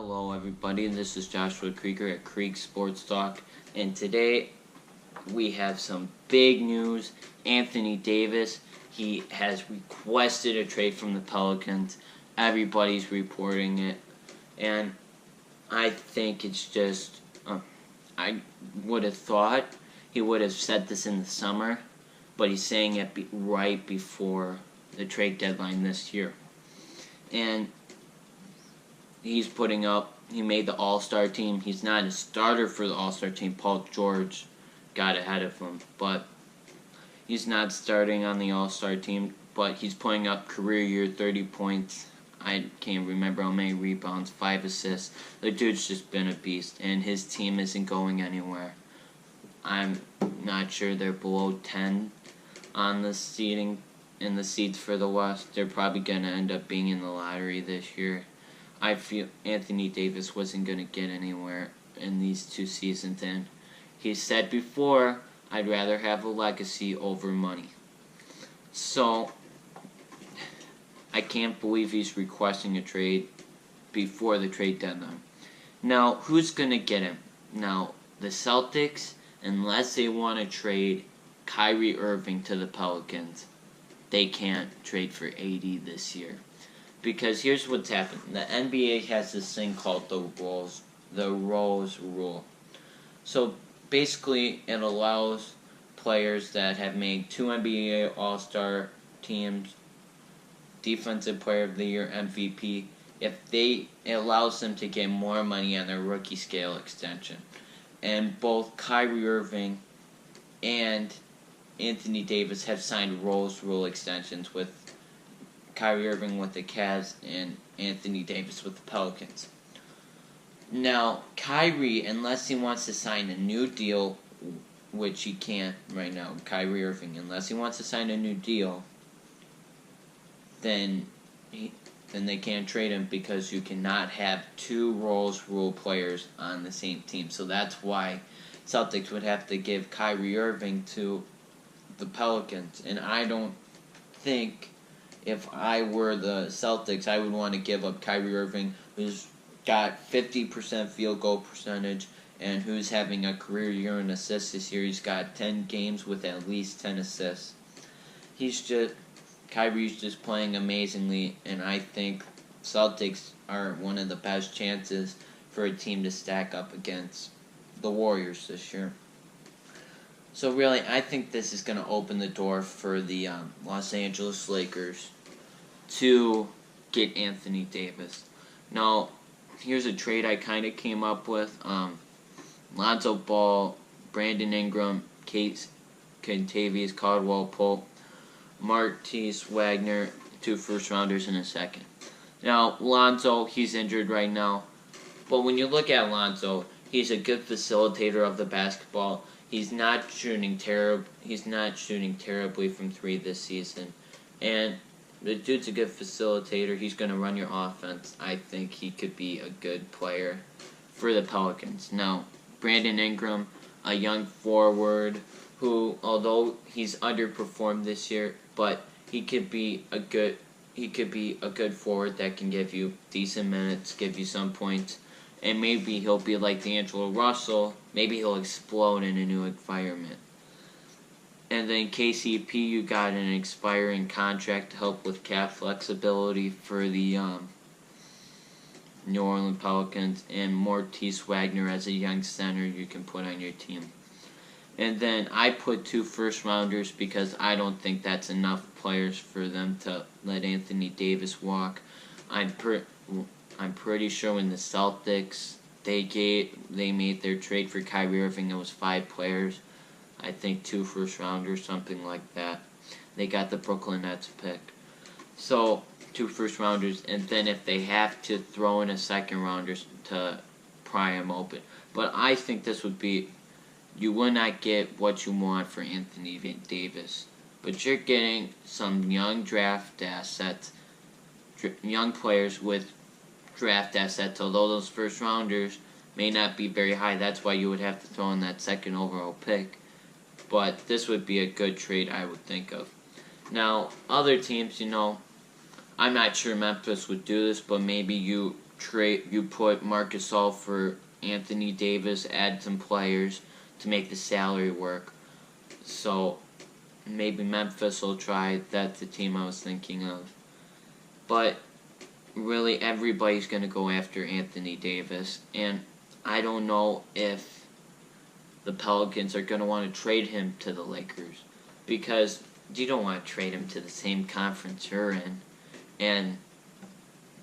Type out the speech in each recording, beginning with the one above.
Hello everybody, this is Joshua Krieger at Krieg Sports Talk, and today we have some big news. Anthony Davis, he has requested a trade from the Pelicans. Everybody's reporting it, and I think it's just, I would have thought he would have said this in the summer, but he's saying it right before the trade deadline this year. And he made the All-Star team. He's not a starter for the All-Star team. Paul George got ahead of him, but he's not starting on the All-Star team, but he's putting up career year 30 points. I can't remember how many rebounds, 5 assists. The dude's just been a beast, and his team isn't going anywhere. I'm not sure they're below 10 on the seeding in the seeds for the West. They're probably going to end up being in the lottery this year. I feel Anthony Davis wasn't going to get anywhere in these 2 seasons, and he said before, I'd rather have a legacy over money. So, I can't believe he's requesting a trade before the trade deadline. Now, who's going to get him? Now, the Celtics, unless they want to trade Kyrie Irving to the Pelicans, they can't trade for AD this year. Because here's what's happened. The NBA has this thing called the Rose Rule. So basically it allows players that have made 2 NBA All-Star teams, Defensive Player of the Year, MVP, it allows them to get more money on their rookie scale extension. And both Kyrie Irving and Anthony Davis have signed Rose Rule extensions, with Kyrie Irving with the Cavs and Anthony Davis with the Pelicans. Now, Kyrie, unless he wants to sign a new deal, which he can't right now, Kyrie Irving, unless he wants to sign a new deal, then they can't trade him, because you cannot have 2 Rose Rule players on the same team. So that's why Celtics would have to give Kyrie Irving to the Pelicans. And I don't think, if I were the Celtics, I would want to give up Kyrie Irving, who's got 50% field goal percentage and who's having a career year in assists this year. He's got 10 games with at least 10 assists. Kyrie's just playing amazingly, and I think Celtics are one of the best chances for a team to stack up against the Warriors this year. So really, I think this is going to open the door for the Los Angeles Lakers to get Anthony Davis. Now, here's a trade I kind of came up with. Lonzo Ball, Brandon Ingram, Kentavious Caldwell-Pope, Marquise Wagner, 2 first-rounders and a second. Now, Lonzo, he's injured right now. But when you look at Lonzo, he's a good facilitator of the basketball. He's not shooting terribly from 3 this season. And the dude's a good facilitator. He's going to run your offense. I think he could be a good player for the Pelicans. Now, Brandon Ingram, a young forward who, although he's underperformed this year, but he could be a good forward that can give you decent minutes, give you some points. And maybe he'll be like D'Angelo Russell. Maybe he'll explode in a new environment. And then KCP, you got an expiring contract to help with cap flexibility for the New Orleans Pelicans. And Marquise Wagner as a young center you can put on your team. And then I put 2 first-rounders because I don't think that's enough players for them to let Anthony Davis walk. I'm pretty sure when the Celtics, they made their trade for Kyrie Irving, it was 5 players. I think 2 first-rounders, something like that. They got the Brooklyn Nets pick. So, 2 first-rounders, and then if they have to, throw in a second-rounder to pry him open. But I think this would be, you will not get what you want for Anthony Davis. But you're getting some young draft assets, young players with draft assets, although those first rounders may not be very high. That's why you would have to throw in that 2nd overall pick. But this would be a good trade, I would think of. Now, other teams, I'm not sure Memphis would do this, but maybe you put Marc Gasol for Anthony Davis, add some players to make the salary work. So maybe Memphis will try. That's the team I was thinking of. But really, everybody's going to go after Anthony Davis, and I don't know if the Pelicans are going to want to trade him to the Lakers, because you don't want to trade him to the same conference you're in. And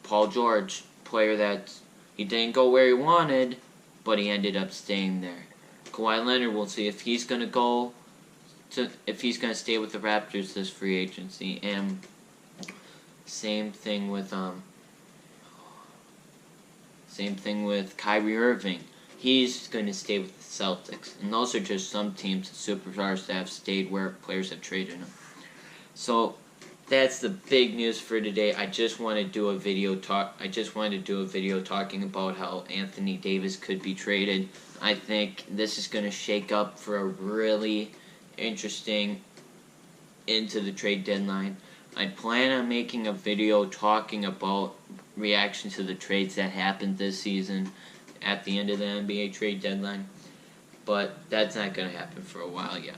Paul George, player that he didn't go where he wanted, but he ended up staying there. Kawhi Leonard, we'll see if he's going to stay with the Raptors this free agency. And same thing with Kyrie Irving. He's going to stay with the Celtics. And those are just some teams, superstars that have stayed where players have traded them. So that's the big news for today. I just want to do a video talking about how Anthony Davis could be traded. I think this is going to shake up for a really interesting into the trade deadline. I plan on making a video talking about reaction to the trades that happened this season at the end of the NBA trade deadline, but that's not going to happen for a while yet.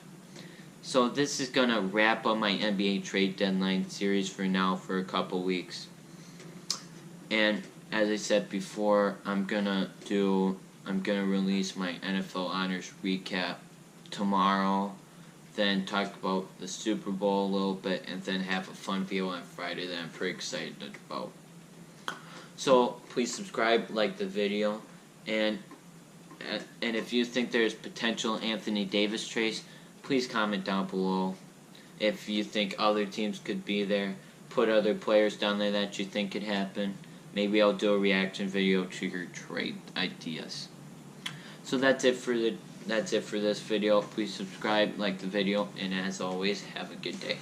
So this is going to wrap up my NBA trade deadline series for now for a couple weeks. And as I said before, I'm going to release my NFL honors recap tomorrow, then talk about the Super Bowl a little bit, and then have a fun video on Friday that I'm pretty excited about. So please subscribe, like the video, and if you think there's potential Anthony Davis trades, please comment down below. If you think other teams could be there, put other players down there that you think could happen. Maybe I'll do a reaction video to your trade ideas. So that's it for this video. Please subscribe, like the video, and as always, have a good day.